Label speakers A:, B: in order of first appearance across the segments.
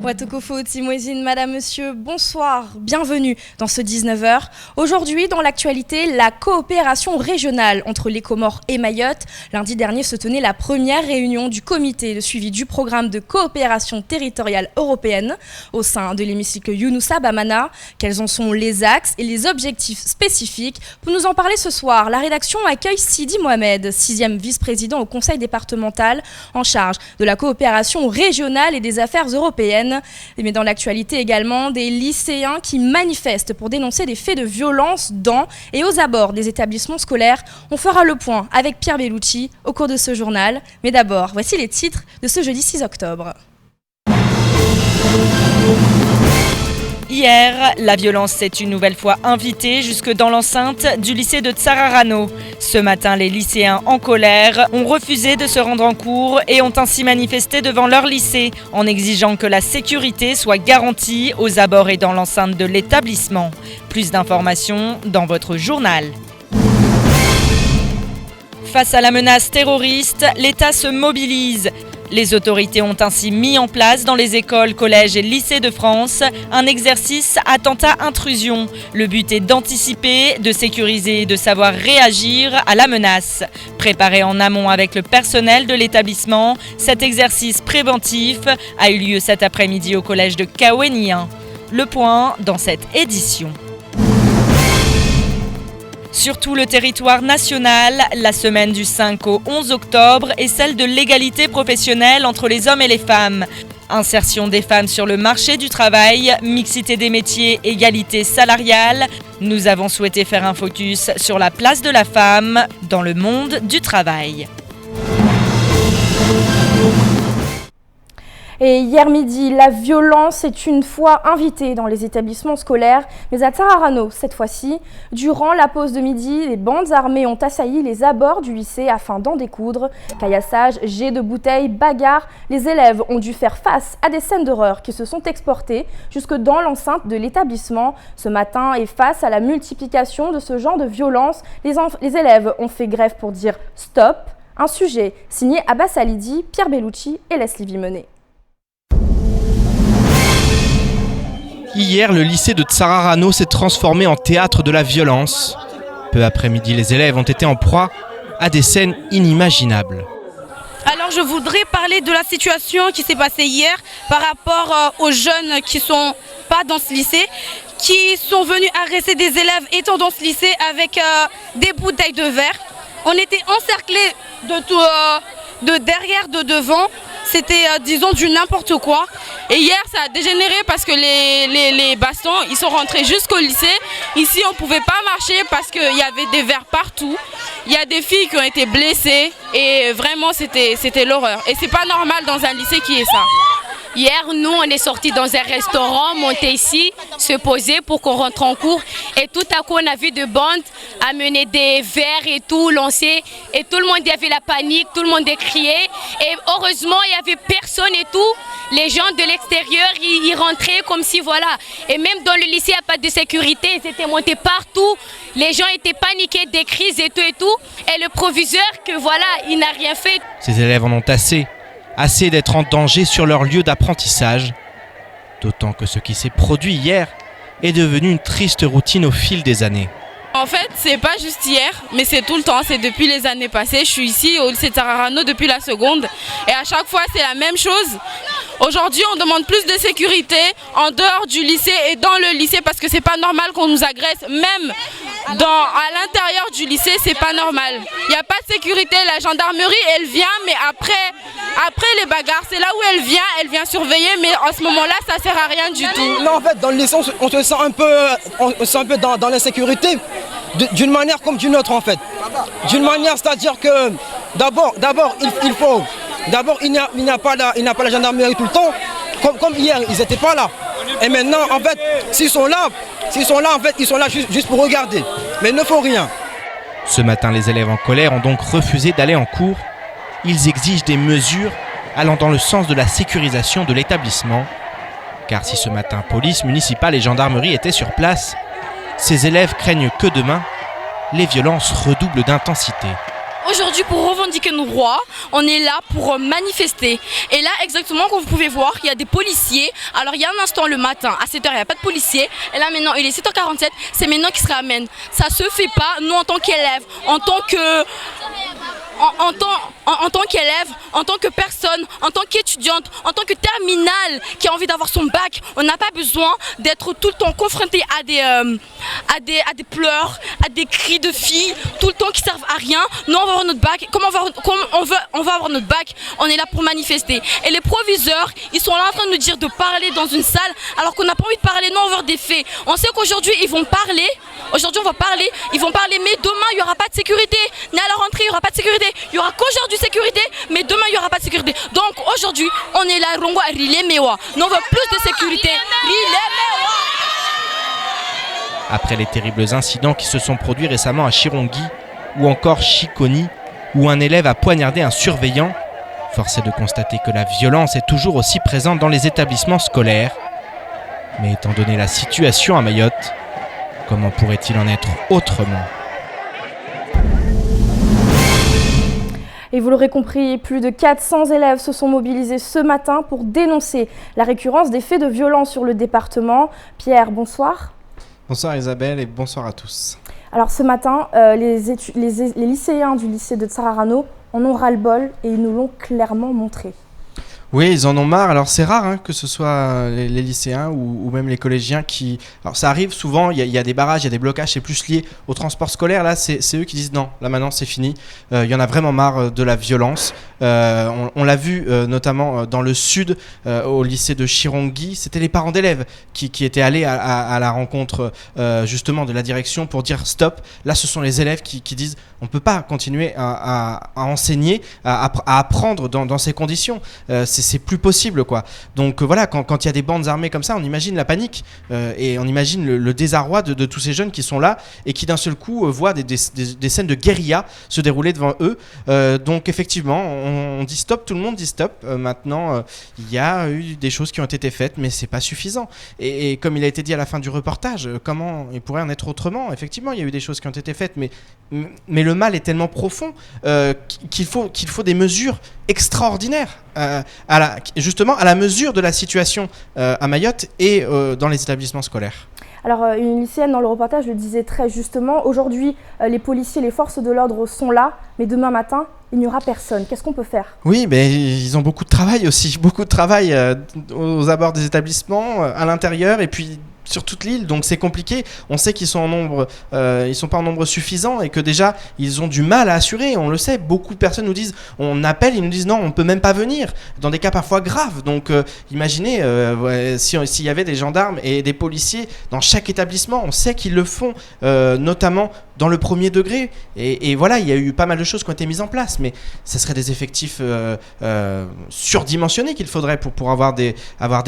A: Watokofo, Timoisine, Madame, Monsieur, bonsoir, bienvenue dans ce 19h. Aujourd'hui, dans l'actualité, la coopération régionale entre les Comores et Mayotte. Lundi dernier se tenait la première réunion du comité de suivi du programme de coopération territoriale européenne au sein de l'hémicycle Younoussa Bamana. Quels en sont les axes et les objectifs spécifiques? Pour nous en parler ce soir, la rédaction accueille Sidi Mohamed, 6e vice-président au conseil départemental en charge de la coopération régionale et des affaires européennes. Mais dans l'actualité également, des lycéens qui manifestent pour dénoncer des faits de violence dans et aux abords des établissements scolaires. On fera le point avec Pierre Bellucci au cours de ce journal. Mais d'abord, voici les titres de ce jeudi 6 octobre.
B: Hier, la violence s'est une nouvelle fois invitée jusque dans l'enceinte du lycée de Tsararano. Ce matin, les lycéens en colère ont refusé de se rendre en cours et ont ainsi manifesté devant leur lycée en exigeant que la sécurité soit garantie aux abords et dans l'enceinte de l'établissement. Plus d'informations dans votre journal. Face à la menace terroriste, l'État se mobilise. Les autorités ont ainsi mis en place dans les écoles, collèges et lycées de France un exercice attentat-intrusion. Le but est d'anticiper, de sécuriser et de savoir réagir à la menace. Préparé en amont avec le personnel de l'établissement, cet exercice préventif a eu lieu cet après-midi au collège de Kawenien. Le point dans cette édition. Sur tout le territoire national, la semaine du 5 au 11 octobre est celle de l'égalité professionnelle entre les hommes et les femmes. Insertion des femmes sur le marché du travail, mixité des métiers, égalité salariale. Nous avons souhaité faire un focus sur la place de la femme dans le monde du travail.
A: Et hier midi, la violence est une fois invitée dans les établissements scolaires, mais à Tsararano cette fois-ci. Durant la pause de midi, les bandes armées ont assailli les abords du lycée afin d'en découdre. Caillassage, jets de bouteilles, bagarres, les élèves ont dû faire face à des scènes d'horreur qui se sont exportées jusque dans l'enceinte de l'établissement. Ce matin, et face à la multiplication de ce genre de violence, les élèves ont fait grève pour dire stop. Un sujet signé Abbas Alidi, Pierre Bellucci et Leslie Vimenet.
C: Hier, le lycée de Tsararano s'est transformé en théâtre de la violence. Peu après-midi, les élèves ont été en proie à des scènes inimaginables.
D: Alors je voudrais parler de la situation qui s'est passée hier par rapport aux jeunes qui sont pas dans ce lycée, qui sont venus agresser des élèves étant dans ce lycée avec des bouteilles de verre. On était encerclés de derrière, de devant. C'était, disons, du n'importe quoi. Et hier, ça a dégénéré parce que les bastons, ils sont rentrés jusqu'au lycée. Ici, on ne pouvait pas marcher parce qu'il y avait des verres partout. Il y a des filles qui ont été blessées. Et vraiment, c'était l'horreur. Et c'est pas normal dans un lycée qui est ça.
E: Hier, nous, on est sortis dans un restaurant, monté ici, se poser pour qu'on rentre en cours. Et tout à coup, on a vu des bandes amener des verres et tout, lancer. Et tout le monde, il y avait la panique, tout le monde criait. Et heureusement, il n'y avait personne et tout. Les gens de l'extérieur, ils rentraient comme si, voilà. Et même dans le lycée, il n'y a pas de sécurité. Ils étaient montés partout. Les gens étaient paniqués, des crises et tout et tout. Et le proviseur, que voilà, il n'a rien fait.
C: Ces élèves en ont assez d'être en danger sur leur lieu d'apprentissage. D'autant que ce qui s'est produit hier est devenu une triste routine au fil des années.
D: En fait, c'est pas juste hier, mais c'est tout le temps, c'est depuis les années passées. Je suis ici au lycée Tsararano depuis la seconde et à chaque fois c'est la même chose. Aujourd'hui, on demande plus de sécurité en dehors du lycée et dans le lycée parce que c'est pas normal qu'on nous agresse. Même à l'intérieur du lycée, c'est pas normal. Il n'y a pas de sécurité, la gendarmerie elle vient, mais après les bagarres, c'est là où elle vient surveiller, mais en ce moment-là, ça sert à rien du tout.
F: Non, en fait, dans le lycée, on se sent un peu dans l'insécurité, d'une manière comme d'une autre, en fait. D'une manière, c'est-à-dire que d'abord, il n'y a pas la gendarmerie tout le temps, comme hier, ils n'étaient pas là. Et maintenant, en fait, s'ils sont là, en fait, ils sont là juste pour regarder, mais ils ne font rien.
C: Ce matin, les élèves en colère ont donc refusé d'aller en cours. Ils exigent des mesures allant dans le sens de la sécurisation de l'établissement. Car si ce matin, police municipale et gendarmerie étaient sur place, ces élèves craignent que demain, les violences redoublent d'intensité.
D: aujourd'hui, pour revendiquer nos droits, on est là pour manifester. Et là, exactement, comme vous pouvez voir, il y a des policiers. Alors, il y a un instant le matin, à 7h, il n'y a pas de policiers. Et là, maintenant, il est 7h47, c'est maintenant qu'ils se ramènent. Ça se fait pas, nous, en tant qu'élèves, en tant qu'élève, en tant que personne, en tant qu'étudiante, en tant que terminale qui a envie d'avoir son bac, on n'a pas besoin d'être tout le temps confronté à des pleurs, à des cris de filles, tout le temps qui servent à rien. Nous, on va avoir notre bac. Comme on va avoir notre bac, on est là pour manifester. Et les proviseurs, ils sont là en train de nous dire de parler dans une salle alors qu'on n'a pas envie de parler. Non, on veut avoir des faits. On sait qu'aujourd'hui, ils vont parler. Aujourd'hui, on va parler. Ils vont parler, mais demain, il n'y aura pas de sécurité. Ni à la rentrée, il n'y aura pas de sécurité. Il n'y aura qu'aujourd'hui sécurité, mais demain il n'y aura pas de sécurité. Donc aujourd'hui, on est là, Rongo Rile Mewa. Nous on veut plus de sécurité. Rile Mewa.
C: Après les terribles incidents qui se sont produits récemment à Chirongi ou encore Chikoni, où un élève a poignardé un surveillant, force est de constater que la violence est toujours aussi présente dans les établissements scolaires. Mais étant donné la situation à Mayotte, comment pourrait-il en être autrement ?
A: Et vous l'aurez compris, plus de 400 élèves se sont mobilisés ce matin pour dénoncer la récurrence des faits de violence sur le département. Pierre, bonsoir.
G: Bonsoir Isabelle et bonsoir à tous.
A: Alors ce matin, les lycéens du lycée de Tsararano en ont ras-le-bol et ils nous l'ont clairement montré.
G: Oui, ils en ont marre. Alors c'est rare que ce soit les lycéens ou même les collégiens qui... Alors ça arrive souvent, il y a des barrages, il y a des blocages, c'est plus lié au transport scolaire. Là, c'est eux qui disent non, là maintenant c'est fini. Il y en a vraiment marre de la violence. On l'a vu notamment dans le sud, au lycée de Chirongi. C'était les parents d'élèves qui étaient allés à la rencontre justement de la direction pour dire stop. Là, ce sont les élèves qui disent on ne peut pas continuer à enseigner, à apprendre dans ces conditions. C'est plus possible, quoi. Donc voilà, quand il y a des bandes armées comme ça, on imagine la panique et on imagine le désarroi de tous ces jeunes qui sont là et qui d'un seul coup voient des scènes de guérilla se dérouler devant eux. Donc effectivement, on dit stop, tout le monde dit stop. Maintenant, il y a eu des choses qui ont été faites, mais c'est pas suffisant. Et comme il a été dit à la fin du reportage, comment il pourrait en être autrement ? Effectivement, il y a eu des choses qui ont été faites, mais le mal est tellement profond qu'il faut des mesures extraordinaires justement à la mesure de la situation à Mayotte et dans les établissements scolaires.
A: Alors une lycéenne dans le reportage le disait très justement, aujourd'hui les policiers, les forces de l'ordre sont là, mais demain matin il n'y aura personne. Qu'est-ce qu'on peut faire ?
G: Oui, mais ils ont beaucoup de travail aussi, beaucoup de travail aux abords des établissements, à l'intérieur et puis sur toute l'île, donc c'est compliqué. On sait qu'ils sont en nombre, ils sont pas en nombre suffisant et que déjà ils ont du mal à assurer. On le sait, beaucoup de personnes nous disent, on appelle, ils nous disent non, on peut même pas venir dans des cas parfois graves. Donc imaginez s'il y avait des gendarmes et des policiers dans chaque établissement, on sait qu'ils le font, notamment dans le premier degré. Et voilà, il y a eu pas mal de choses qui ont été mises en place, mais ce serait des effectifs surdimensionnés qu'il faudrait pour avoir des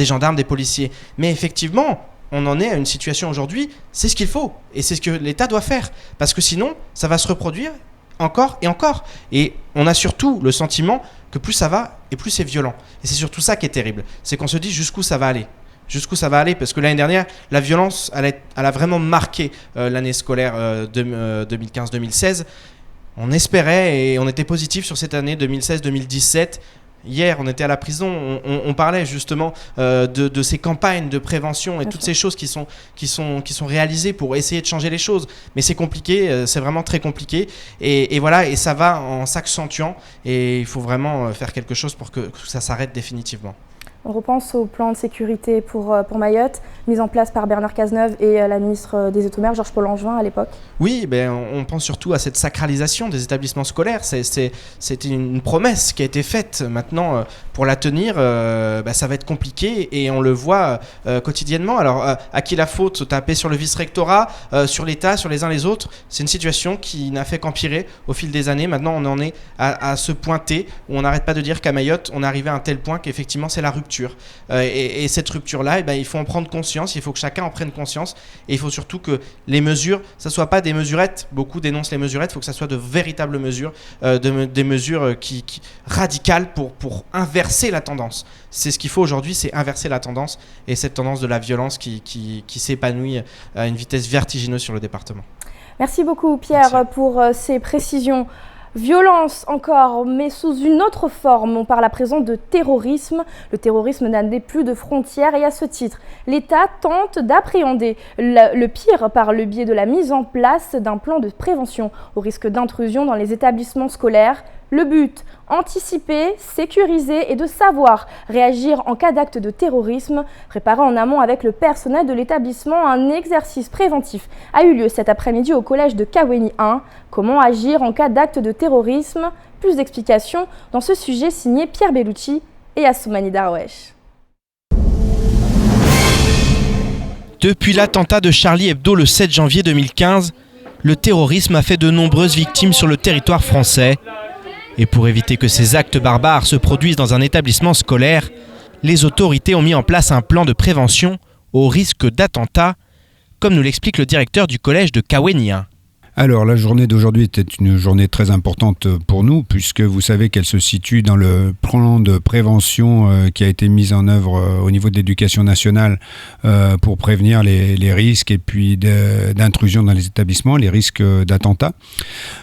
G: gendarmes, des policiers. Mais effectivement, on en est à une situation aujourd'hui, c'est ce qu'il faut et c'est ce que l'État doit faire parce que sinon ça va se reproduire encore et encore et on a surtout le sentiment que plus ça va et plus c'est violent et c'est surtout ça qui est terrible, c'est qu'on se dit jusqu'où ça va aller parce que l'année dernière la violence elle a vraiment marqué l'année scolaire 2015-2016. On espérait et on était positif sur cette année 2016-2017. Hier, on était à la prison, on parlait justement de ces campagnes de prévention et toutes ces choses qui sont réalisées pour essayer de changer les choses. Mais c'est compliqué, c'est vraiment très compliqué. Et voilà, et ça va en s'accentuant. Et il faut vraiment faire quelque chose pour que ça s'arrête définitivement.
A: On repense au plan de sécurité pour Mayotte, mis en place par Bernard Cazeneuve et la ministre des Outre-mer, Georges-Paul Angevin, à l'époque. Oui,
G: on pense surtout à cette sacralisation des établissements scolaires. C'était une promesse qui a été faite. Maintenant, pour la tenir, ça va être compliqué et on le voit quotidiennement. Alors, à qui la faute ? Taper sur le vice-rectorat, sur l'État, sur les uns les autres. C'est une situation qui n'a fait qu'empirer au fil des années. Maintenant, on en est à se pointer, où on n'arrête pas de dire qu'à Mayotte, on est arrivé à un tel point qu'effectivement, c'est la rupture. Et cette rupture-là, il faut en prendre conscience, il faut que chacun en prenne conscience et il faut surtout que les mesures, ça ne soit pas des mesurettes, beaucoup dénoncent les mesurettes, il faut que ça soit de véritables mesures, des mesures radicales pour inverser la tendance. C'est ce qu'il faut aujourd'hui, c'est inverser la tendance et cette tendance de la violence qui s'épanouit à une vitesse vertigineuse sur le département.
A: Merci beaucoup Pierre pour ces précisions. Violence encore, mais sous une autre forme. On parle à présent de terrorisme. Le terrorisme n'a plus de frontières et à ce titre, l'État tente d'appréhender le pire par le biais de la mise en place d'un plan de prévention au risque d'intrusion dans les établissements scolaires. Le but, anticiper, sécuriser et de savoir réagir en cas d'acte de terrorisme. Préparé en amont avec le personnel de l'établissement, un exercice préventif a eu lieu cet après-midi au collège de Kaweni 1. Comment agir en cas d'acte de terrorisme? Plus d'explications dans ce sujet signé Pierre Bellucci et Assoumani Darwesh.
C: Depuis l'attentat de Charlie Hebdo le 7 janvier 2015, le terrorisme a fait de nombreuses victimes sur le territoire français. Et pour éviter que ces actes barbares se produisent dans un établissement scolaire, les autorités ont mis en place un plan de prévention au risque d'attentat, comme nous l'explique le directeur du collège de Kaweni 1.
H: Alors, la journée d'aujourd'hui était une journée très importante pour nous, puisque vous savez qu'elle se situe dans le plan de prévention qui a été mis en œuvre au niveau de l'éducation nationale pour prévenir les risques et puis d'intrusion dans les établissements, les risques d'attentats.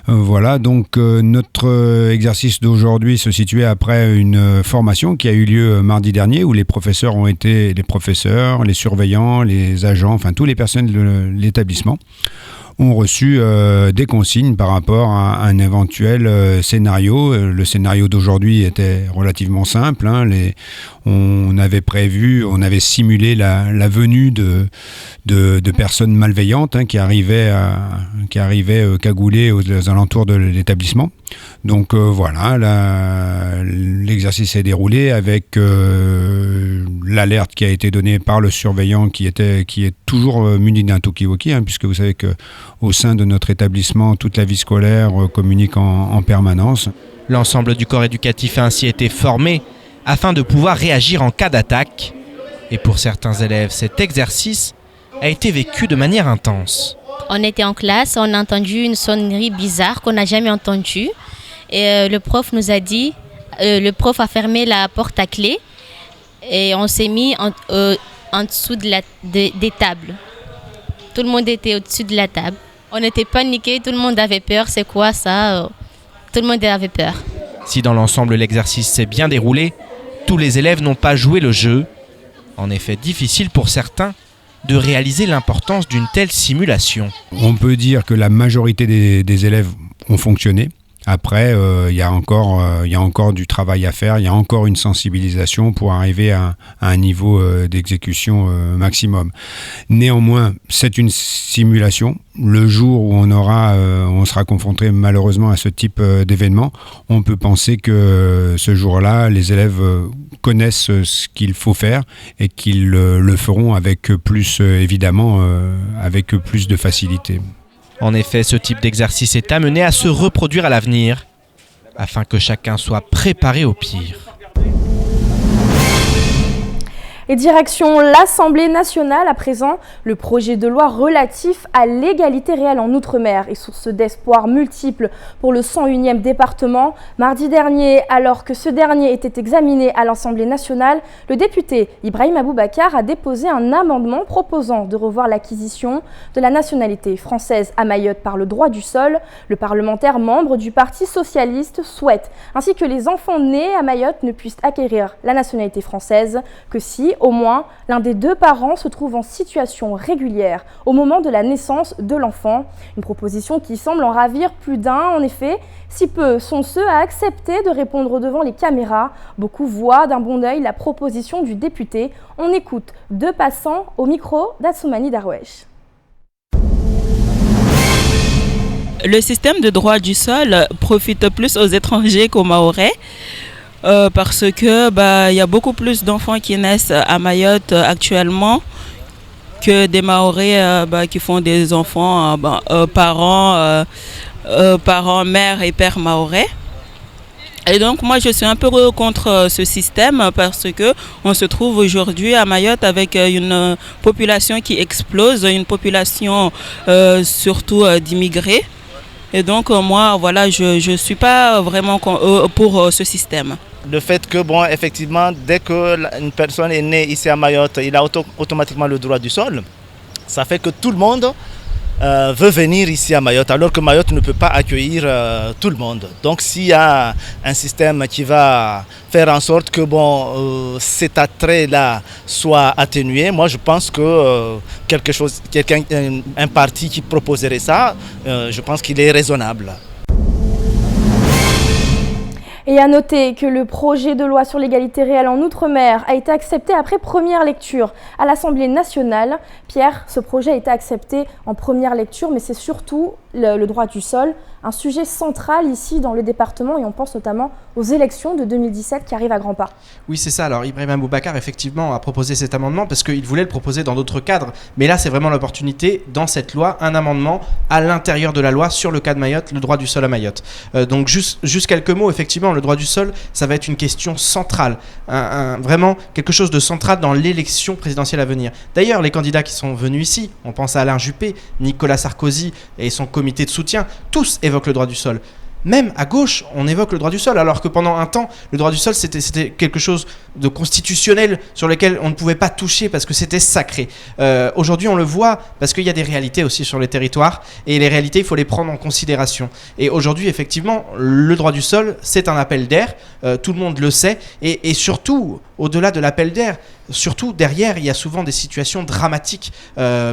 H: Voilà, donc notre exercice d'aujourd'hui se situait après une formation qui a eu lieu mardi dernier, où les professeurs, les surveillants, les agents, enfin tous les personnels de l'établissement ont reçu des consignes par rapport à un éventuel scénario. Le scénario d'aujourd'hui était relativement simple. On avait simulé la venue de personnes malveillantes qui arrivaient cagoulées aux alentours de l'établissement. Donc voilà, l'exercice s'est déroulé avec l'alerte qui a été donnée par le surveillant qui est toujours muni d'un talkie-walkie, puisque vous savez qu'au sein de notre établissement, toute la vie scolaire communique en permanence.
C: L'ensemble du corps éducatif a ainsi été formé afin de pouvoir réagir en cas d'attaque. Et pour certains élèves, cet exercice a été vécu de manière intense.
I: On était en classe, on a entendu une sonnerie bizarre qu'on n'a jamais entendue. Et le prof nous a dit, le prof a fermé la porte à clé et on s'est mis en dessous des tables. Tout le monde était au-dessus de la table. On était paniqués, tout le monde avait peur. C'est quoi ça? Tout le monde avait peur.
C: Si dans l'ensemble l'exercice s'est bien déroulé, tous les élèves n'ont pas joué le jeu. En effet, difficile pour certains de réaliser l'importance d'une telle simulation.
H: On peut dire que la majorité des élèves ont fonctionné. Après, il y a encore du travail à faire, il y a encore une sensibilisation pour arriver à un niveau d'exécution maximum. Néanmoins, c'est une simulation. Le jour où on sera confronté malheureusement à ce type d'événement, on peut penser que ce jour-là, les élèves connaissent ce qu'il faut faire et qu'ils le feront avec plus, évidemment, avec plus de facilité.
C: En effet, ce type d'exercice est amené à se reproduire à l'avenir, afin que chacun soit préparé au pire.
A: Et direction l'Assemblée nationale à présent, le projet de loi relatif à l'égalité réelle en Outre-mer est source d'espoir multiple pour le 101e département. Mardi dernier, alors que ce dernier était examiné à l'Assemblée nationale, le député Ibrahim Aboubacar a déposé un amendement proposant de revoir l'acquisition de la nationalité française à Mayotte par le droit du sol. Le parlementaire membre du Parti socialiste souhaite ainsi que les enfants nés à Mayotte ne puissent acquérir la nationalité française que si au moins l'un des deux parents se trouve en situation régulière au moment de la naissance de l'enfant. Une proposition qui semble en ravir plus d'un. En effet, si peu sont ceux à accepter de répondre devant les caméras. Beaucoup voient d'un bon œil la proposition du député. On écoute deux passants au micro d'Assoumani Darwesh.
J: Le système de droit du sol profite plus aux étrangers qu'aux Mahorais. Parce que y a beaucoup plus d'enfants qui naissent à Mayotte actuellement que des Mahorais qui font des enfants parents, mère et père mahorais. Et donc moi je suis un peu contre ce système parce que on se trouve aujourd'hui à Mayotte avec une population qui explose, une population surtout d'immigrés. Et donc moi voilà, je suis pas vraiment pour ce système.
K: Le fait que effectivement dès qu'une personne est née ici à Mayotte, il a automatiquement le droit du sol, ça fait que tout le monde veut venir ici à Mayotte, alors que Mayotte ne peut pas accueillir tout le monde. Donc s'il y a un système qui va faire en sorte que cet attrait-là soit atténué, moi je pense que un parti qui proposerait ça, je pense qu'il est raisonnable.
A: Et à noter que le projet de loi sur l'égalité réelle en Outre-mer a été accepté après première lecture à l'Assemblée nationale. Pierre, ce projet a été accepté en première lecture, mais c'est surtout le droit du sol, un sujet central ici dans le département, et on pense notamment aux élections de 2017 qui arrivent à grands pas.
G: Oui, c'est ça. Alors Ibrahim Aboubacar, effectivement, a proposé cet amendement parce qu'il voulait le proposer dans d'autres cadres. Mais là, c'est vraiment l'opportunité, dans cette loi, un amendement à l'intérieur de la loi sur le cas de Mayotte, le droit du sol à Mayotte. Donc juste quelques mots, effectivement, le droit du sol, ça va être une question centrale, vraiment quelque chose de central dans l'élection présidentielle à venir. D'ailleurs, les candidats qui sont venus ici, on pense à Alain Juppé, Nicolas Sarkozy et son comité de soutien, tous évoquent le droit du sol. Même à gauche, on évoque le droit du sol, alors que pendant un temps, le droit du sol, c'était quelque chose de constitutionnel sur lequel on ne pouvait pas toucher parce que c'était sacré. Aujourd'hui, on le voit parce qu'il y a des réalités aussi sur les territoires, et les réalités, il faut les prendre en considération. Et aujourd'hui, effectivement, le droit du sol, c'est un appel d'air, tout le monde le sait, et surtout, au-delà de l'appel d'air, surtout derrière, il y a souvent des situations dramatiques,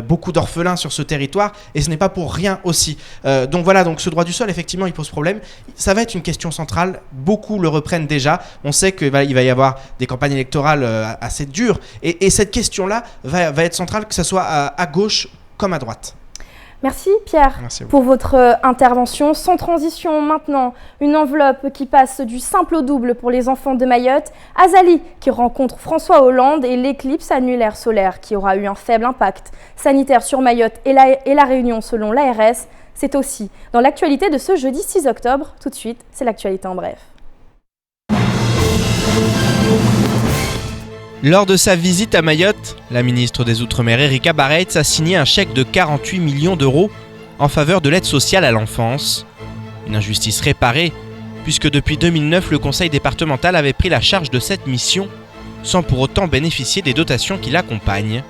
G: beaucoup d'orphelins sur ce territoire, et ce n'est pas pour rien aussi. Donc voilà, donc ce droit du sol, effectivement, il pose problème. Ça va être une question centrale, beaucoup le reprennent déjà. On sait qu'il va y avoir des campagnes électorales assez dures, et cette question-là va être centrale, que ce soit à gauche comme à droite.
A: Merci Pierre pour votre intervention. Sans transition maintenant, une enveloppe qui passe du simple au double pour les enfants de Mayotte. Azali qui rencontre François Hollande et l'éclipse annulaire solaire qui aura eu un faible impact sanitaire sur Mayotte et la Réunion selon l'ARS. C'est aussi dans l'actualité de ce jeudi 6 octobre. Tout de suite, c'est l'actualité en bref.
C: Lors de sa visite à Mayotte, la ministre des Outre-mer Erika Bareitz a signé un chèque de 48 millions d'euros en faveur de l'aide sociale à l'enfance. Une injustice réparée, puisque depuis 2009, le conseil départemental avait pris la charge de cette mission, sans pour autant bénéficier des dotations qui l'accompagnent.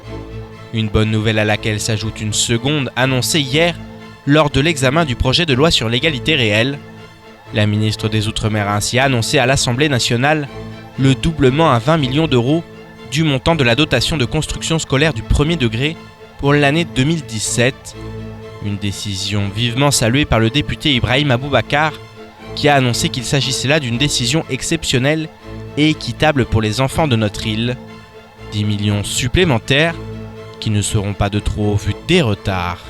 C: Une bonne nouvelle à laquelle s'ajoute une seconde annoncée hier lors de l'examen du projet de loi sur l'égalité réelle. La ministre des Outre-mer a ainsi annoncé à l'Assemblée nationale le doublement à 20 millions d'euros du montant de la dotation de construction scolaire du premier degré pour l'année 2017. Une décision vivement saluée par le député Ibrahim Aboubacar, qui a annoncé qu'il s'agissait là d'une décision exceptionnelle et équitable pour les enfants de notre île. 10 millions supplémentaires qui ne seront pas de trop au vu des retards.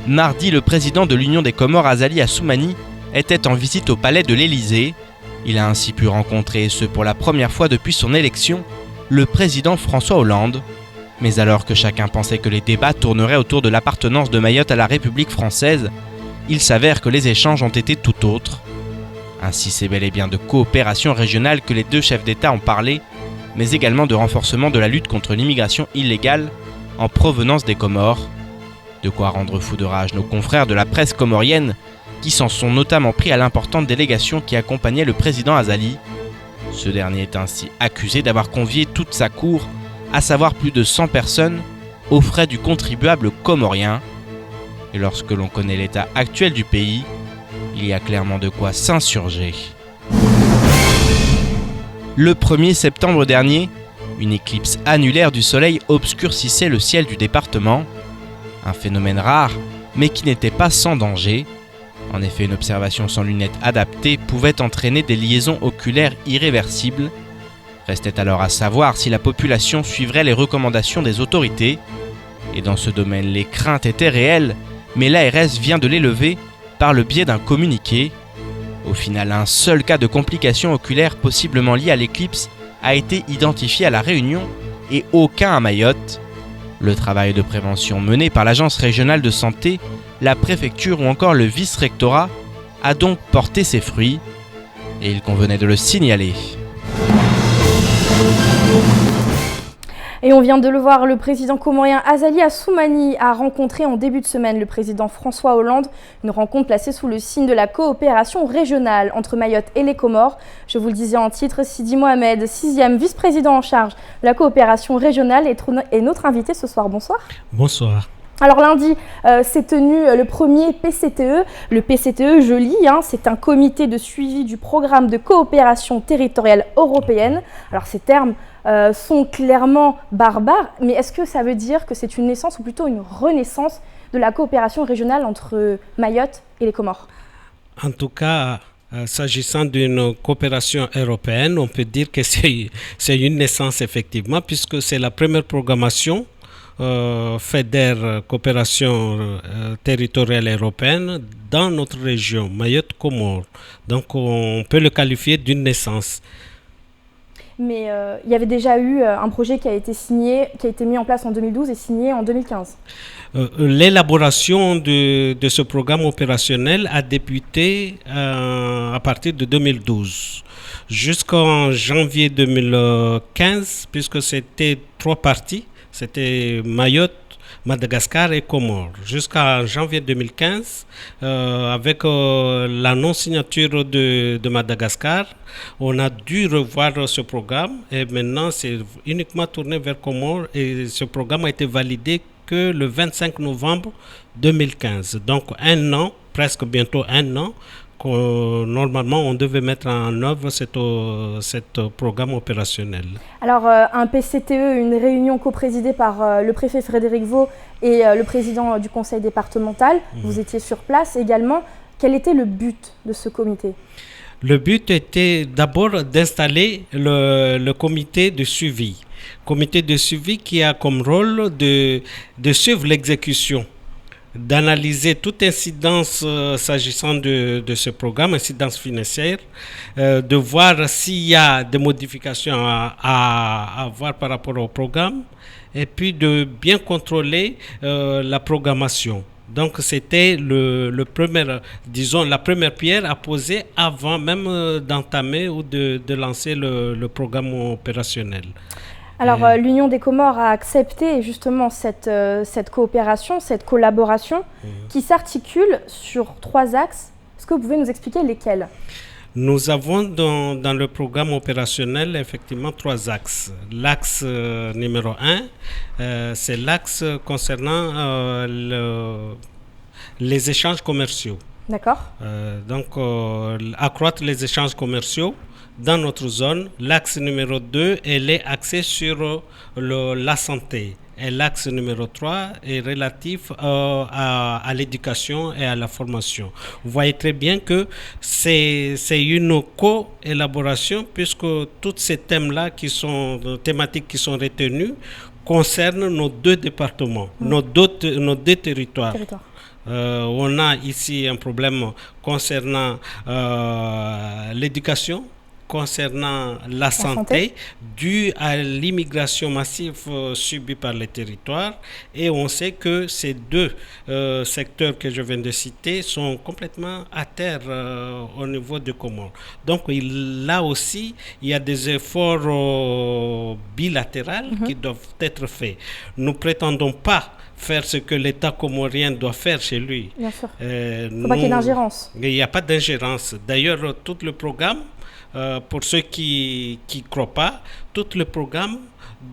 C: Mardi, le président de l'Union des Comores, Azali Assoumani, était en visite au palais de l'Élysée. Il a ainsi pu rencontrer, et ce pour la première fois depuis son élection, le président François Hollande. Mais alors que chacun pensait que les débats tourneraient autour de l'appartenance de Mayotte à la République française, il s'avère que les échanges ont été tout autres. Ainsi, c'est bel et bien de coopération régionale que les deux chefs d'État ont parlé, mais également de renforcement de la lutte contre l'immigration illégale en provenance des Comores. De quoi rendre fou de rage nos confrères de la presse comorienne, qui s'en sont notamment pris à l'importante délégation qui accompagnait le président Azali. Ce dernier est ainsi accusé d'avoir convié toute sa cour, à savoir plus de 100 personnes, aux frais du contribuable comorien. Et lorsque l'on connaît l'état actuel du pays, il y a clairement de quoi s'insurger. Le 1er septembre dernier, une éclipse annulaire du soleil obscurcissait le ciel du département. Un phénomène rare, mais qui n'était pas sans danger. En effet, une observation sans lunettes adaptées pouvait entraîner des liaisons oculaires irréversibles. Restait alors à savoir si la population suivrait les recommandations des autorités. Et dans ce domaine, les craintes étaient réelles, mais l'ARS vient de les lever par le biais d'un communiqué. Au final, un seul cas de complications oculaires possiblement liées à l'éclipse a été identifié à La Réunion et aucun à Mayotte. Le travail de prévention mené par l'Agence régionale de santé, la préfecture ou encore le vice-rectorat a donc porté ses fruits et il convenait de le signaler.
A: Et on vient de le voir, le président comorien Azali Assoumani a rencontré en début de semaine le président François Hollande. Une rencontre placée sous le signe de la coopération régionale entre Mayotte et les Comores. Je vous le disais en titre, Sidi Mohamed, 6e vice-président en charge de la coopération régionale, est notre invité ce soir. Bonsoir.
L: Bonsoir.
A: Alors lundi s'est tenu le premier PCTE. Le PCTE, je lis, c'est un comité de suivi du programme de coopération territoriale européenne. Alors ces termes sont clairement barbares, mais est-ce que ça veut dire que c'est une naissance ou plutôt une renaissance de la coopération régionale entre Mayotte et les Comores?
L: En tout cas, s'agissant d'une coopération européenne, on peut dire que c'est une naissance effectivement, puisque c'est la première programmation FEDER, coopération territoriale européenne, dans notre région, Mayotte-Comores. Donc on peut le qualifier d'une naissance.
A: Mais il y avait déjà eu un projet qui a été mis en place en 2012 et signé en 2015.
L: L'élaboration de ce programme opérationnel a débuté à partir de 2012 jusqu'en janvier 2015, puisque c'était 3 parties. C'était Mayotte, Madagascar et Comores. Jusqu'à janvier 2015, avec la non-signature de Madagascar, on a dû revoir ce programme et maintenant c'est uniquement tourné vers Comores et ce programme a été validé que le 25 novembre 2015. Donc un an, presque bientôt un an, normalement on devait mettre en œuvre cet programme opérationnel.
A: Alors un PCTE, une réunion coprésidée par le préfet Frédéric Vaux et le président du conseil départemental, vous étiez sur place également. Quel était le but de ce comité?
L: Le but était d'abord d'installer le comité de suivi. Comité de suivi qui a comme rôle de suivre l'exécution, d'analyser toute incidence s'agissant de ce programme, incidence financière, de voir s'il y a des modifications à avoir par rapport au programme, et puis de bien contrôler la programmation. Donc c'était la première pierre à poser avant même d'entamer ou de lancer le programme opérationnel.
A: Alors l'Union des Comores a accepté justement cette coopération, cette collaboration qui s'articule sur 3 axes. Est-ce que vous pouvez nous expliquer lesquels?
L: Nous avons dans le programme opérationnel effectivement 3 axes. L'axe numéro 1, c'est l'axe concernant les échanges commerciaux.
A: D'accord.
L: Donc accroître les échanges commerciaux dans notre zone. L'axe numéro 2, elle est axée sur la santé. Et l'axe numéro 3 est relatif à l'éducation et à la formation. Vous voyez très bien que c'est une co-élaboration puisque tous ces thèmes-là thématiques qui sont retenus concernent nos 2 départements, nos 2 territoires. On a ici un problème concernant l'éducation, concernant la santé, due à l'immigration massive subie par les territoires. Et on sait que ces 2 secteurs que je viens de citer sont complètement à terre au niveau de Comores. Donc là aussi, il y a des efforts bilatéraux qui doivent être faits. Nous ne prétendons pas faire ce que l'État comorien doit faire chez lui.
A: Bien sûr. Il ne faut pas qu'il y ait d'ingérence.
L: Il n'y a pas d'ingérence. D'ailleurs, tout le programme, pour ceux qui ne croient pas, tout le programme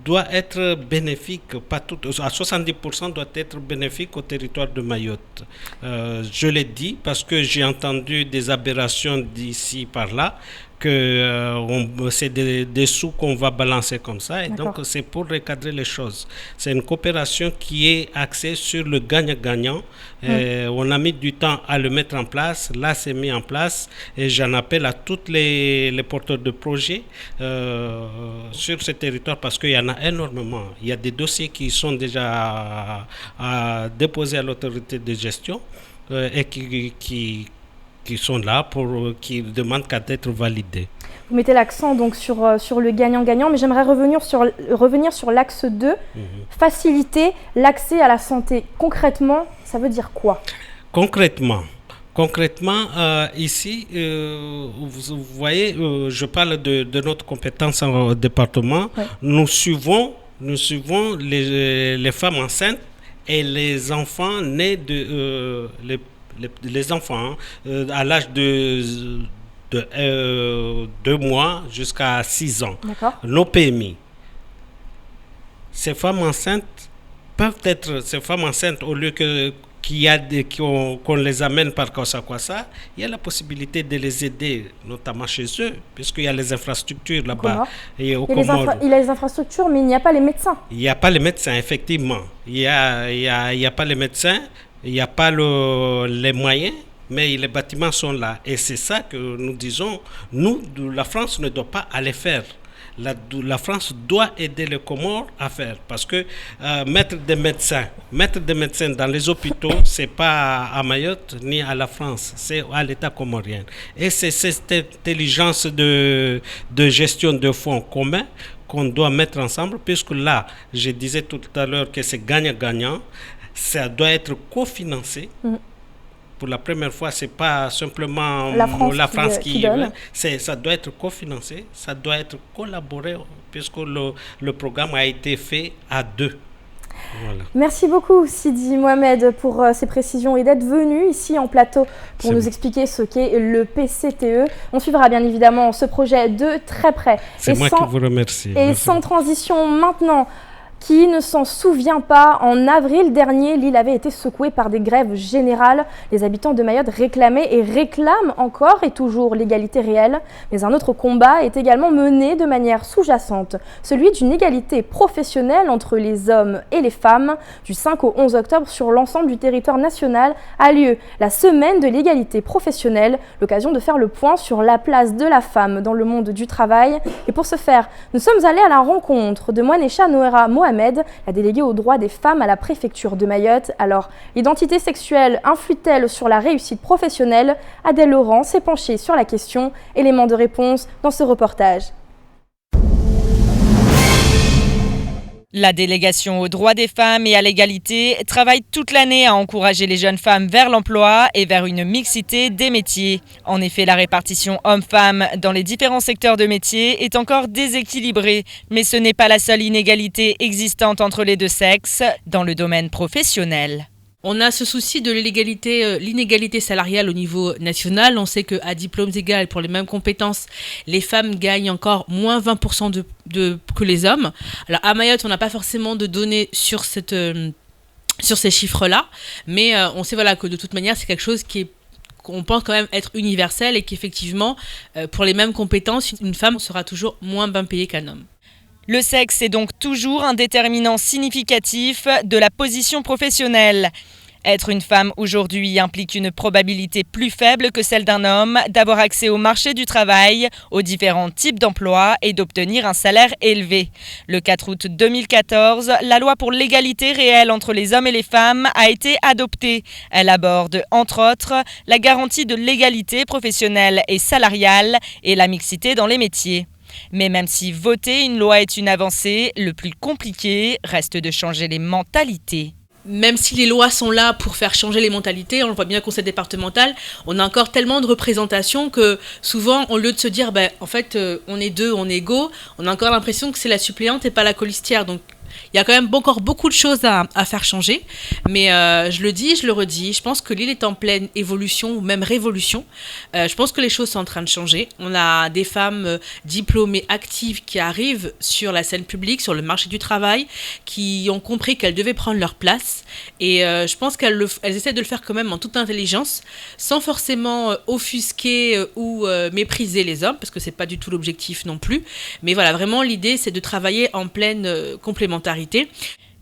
L: doit être bénéfique, pas tout, à 70% doit être bénéfique au territoire de Mayotte. Je l'ai dit parce que j'ai entendu des aberrations d'ici par là, que c'est des sous qu'on va balancer comme ça. Et donc, c'est pour recadrer les choses. C'est une coopération qui est axée sur le gagnant-gagnant. On a mis du temps à le mettre en place. Là, c'est mis en place. Et j'en appelle à tous les porteurs de projets sur ce territoire parce qu'il y en a énormément. Il y a des dossiers qui sont déjà déposés à l'autorité de gestion et qui sont là, qui demandent qu'à être validés.
A: Vous mettez l'accent donc sur le gagnant-gagnant, mais j'aimerais revenir sur l'axe 2, faciliter l'accès à la santé. Concrètement, ça veut dire quoi? Concrètement,
L: ici, vous voyez, je parle de notre compétence en département. Ouais. Nous suivons les femmes enceintes et les enfants nés les enfants à l'âge de 2 mois jusqu'à 6 ans. Nos PMI. Ces femmes enceintes peuvent être ces femmes enceintes, au lieu qu'on les amène par Kwassa, il y a la possibilité de les aider, notamment chez eux, puisqu'il y a les infrastructures là-bas.
A: Il y a les infrastructures, mais il n'y a pas les médecins.
L: Il n'y a pas les médecins, effectivement. Il n'y a pas les médecins, il n'y a pas les moyens, mais les bâtiments sont là. Et c'est ça que nous disons, la France ne doit pas aller faire. La France doit aider les Comores à faire, parce que mettre des médecins dans les hôpitaux, c'est pas à Mayotte ni à la France, c'est à l'État comorien. Et c'est cette intelligence de gestion de fonds communs qu'on doit mettre ensemble, puisque là, je disais tout à l'heure que c'est gagnant-gagnant, ça doit être cofinancé. Pour la première fois, c'est pas simplement la France qui donne. Ça doit être cofinancé, ça doit être collaboré, puisque le programme a été fait à deux. Voilà.
A: Merci beaucoup Sidi Mohamed pour ces précisions et d'être venu ici en plateau pour nous expliquer ce qu'est le PCTE. On suivra bien évidemment ce projet de très près.
L: C'est moi qui vous remercie.
A: Et merci. Sans transition maintenant. Qui ne s'en souvient pas, en avril dernier, l'île avait été secouée par des grèves générales. Les habitants de Mayotte réclamaient et réclament encore et toujours l'égalité réelle. Mais un autre combat est également mené de manière sous-jacente, celui d'une égalité professionnelle entre les hommes et les femmes. Du 5 au 11 octobre, sur l'ensemble du territoire national, a lieu la semaine de l'égalité professionnelle, l'occasion de faire le point sur la place de la femme dans le monde du travail. Et pour ce faire, nous sommes allés à la rencontre de Mouanecha Noera Mohamed, la déléguée aux droits des femmes à la préfecture de Mayotte. Alors, l'identité sexuelle influe-t-elle sur la réussite professionnelle? Adèle Laurent s'est penchée sur la question. Élément de réponse dans ce reportage.
B: La délégation aux droits des femmes et à l'égalité travaille toute l'année à encourager les jeunes femmes vers l'emploi et vers une mixité des métiers. En effet, la répartition hommes-femmes dans les différents secteurs de métiers est encore déséquilibrée, mais ce n'est pas la seule inégalité existante entre les deux sexes dans le domaine professionnel.
M: On a ce souci de l'inégalité salariale au niveau national. On sait qu'à diplômes égaux pour les mêmes compétences, les femmes gagnent encore moins 20% que les hommes. Alors à Mayotte, on n'a pas forcément de données sur ces chiffres-là, mais on sait que de toute manière, c'est quelque chose qu'on pense quand même être universel et qu'effectivement, pour les mêmes compétences, une femme sera toujours moins bien payée qu'un homme.
B: Le sexe est donc toujours un déterminant significatif de la position professionnelle. Être une femme aujourd'hui implique une probabilité plus faible que celle d'un homme d'avoir accès au marché du travail, aux différents types d'emplois et d'obtenir un salaire élevé. Le 4 août 2014, la loi pour l'égalité réelle entre les hommes et les femmes a été adoptée. Elle aborde, entre autres, la garantie de l'égalité professionnelle et salariale et la mixité dans les métiers. Mais même si voter une loi est une avancée, le plus compliqué reste de changer les mentalités.
M: Même si les lois sont là pour faire changer les mentalités, on le voit bien au conseil départemental, on a encore tellement de représentations que souvent, au lieu de se dire en fait, on est deux, on est égaux, on a encore l'impression que c'est la suppléante et pas la colistière. Donc il y a quand même encore beaucoup de choses à faire changer, mais je le dis, je le redis, je pense que l'île est en pleine évolution ou même révolution. Je pense que les choses sont en train de changer. On a des femmes diplômées actives qui arrivent sur la scène publique, sur le marché du travail, qui ont compris qu'elles devaient prendre leur place, et je pense qu'elles essaient de le faire quand même en toute intelligence, sans forcément offusquer ou mépriser les hommes, parce que c'est pas du tout l'objectif non plus. Mais voilà, vraiment l'idée c'est de travailler en pleine complémentarité.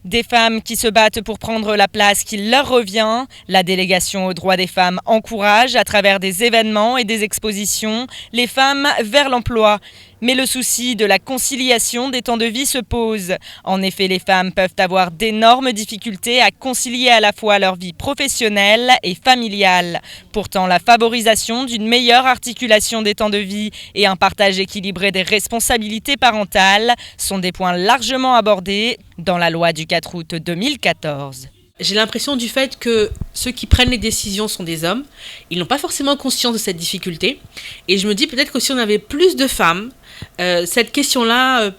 B: Des femmes qui se battent pour prendre la place qui leur revient. La délégation aux droits des femmes encourage, à travers des événements et des expositions, les femmes vers l'emploi. Mais le souci de la conciliation des temps de vie se pose. En effet, les femmes peuvent avoir d'énormes difficultés à concilier à la fois leur vie professionnelle et familiale. Pourtant, la favorisation d'une meilleure articulation des temps de vie et un partage équilibré des responsabilités parentales sont des points largement abordés dans la loi du 4 août 2014.
M: J'ai l'impression du fait que ceux qui prennent les décisions sont des hommes. Ils n'ont pas forcément conscience de cette difficulté. Et je me dis peut-être que si on avait plus de femmes, cette question-là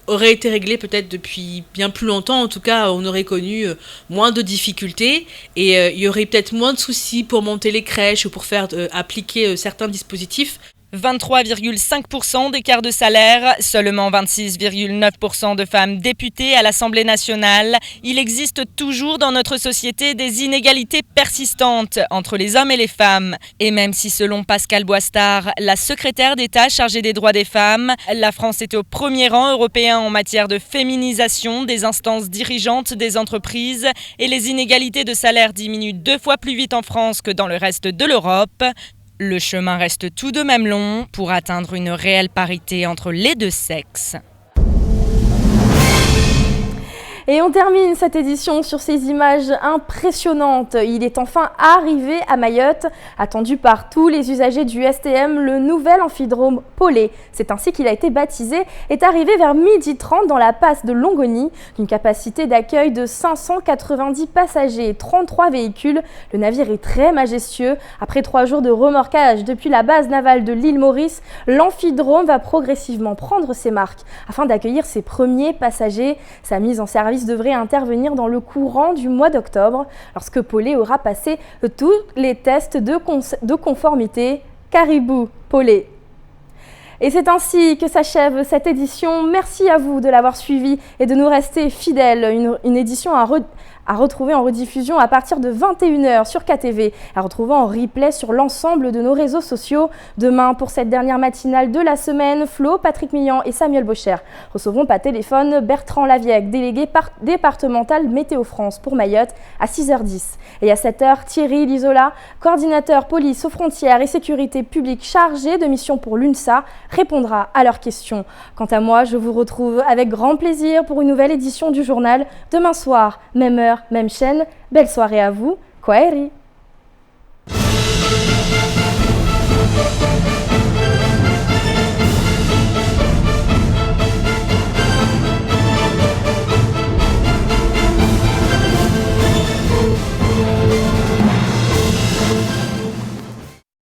M: aurait été réglée peut-être depuis bien plus longtemps. En tout cas, on aurait connu moins de difficultés et il y aurait peut-être moins de soucis pour monter les crèches ou pour faire appliquer certains dispositifs.
B: 23,5% d'écart de salaire, seulement 26,9% de femmes députées à l'Assemblée nationale. Il existe toujours dans notre société des inégalités persistantes entre les hommes et les femmes. Et même si selon Pascal Boistard, la secrétaire d'État chargée des droits des femmes, la France est au premier rang européen en matière de féminisation des instances dirigeantes des entreprises et les inégalités de salaire diminuent 2 fois plus vite en France que dans le reste de l'Europe, le chemin reste tout de même long pour atteindre une réelle parité entre les deux sexes.
A: Et on termine cette édition sur ces images impressionnantes. Il est enfin arrivé à Mayotte, attendu par tous les usagers du STM, le nouvel amphidrome Polé. C'est ainsi qu'il a été baptisé, est arrivé vers 12h30 dans la passe de Longoni, d'une capacité d'accueil de 590 passagers et 33 véhicules. Le navire est très majestueux. Après 3 jours de remorquage depuis la base navale de l'île Maurice, l'amphidrome va progressivement prendre ses marques afin d'accueillir ses premiers passagers. Sa mise en service devrait intervenir dans le courant du mois d'octobre, lorsque Polé aura passé tous les tests de conformité. Caribou Polé. Et c'est ainsi que s'achève cette édition. Merci à vous de l'avoir suivi et de nous rester fidèles. Une édition à retrouver en rediffusion à partir de 21h sur KTV, à retrouver en replay sur l'ensemble de nos réseaux sociaux. Demain, pour cette dernière matinale de la semaine, Flo, Patrick Millan et Samuel Bocher recevront par téléphone Bertrand Laviec, délégué départemental Météo France pour Mayotte, à 6h10. Et à 7h, Thierry Lizola, coordinateur police aux frontières et sécurité publique chargé de mission pour l'UNSA, répondra à leurs questions. Quant à moi, je vous retrouve avec grand plaisir pour une nouvelle édition du journal demain soir, même heure, même chaîne. Belle soirée à vous. Kwaheri.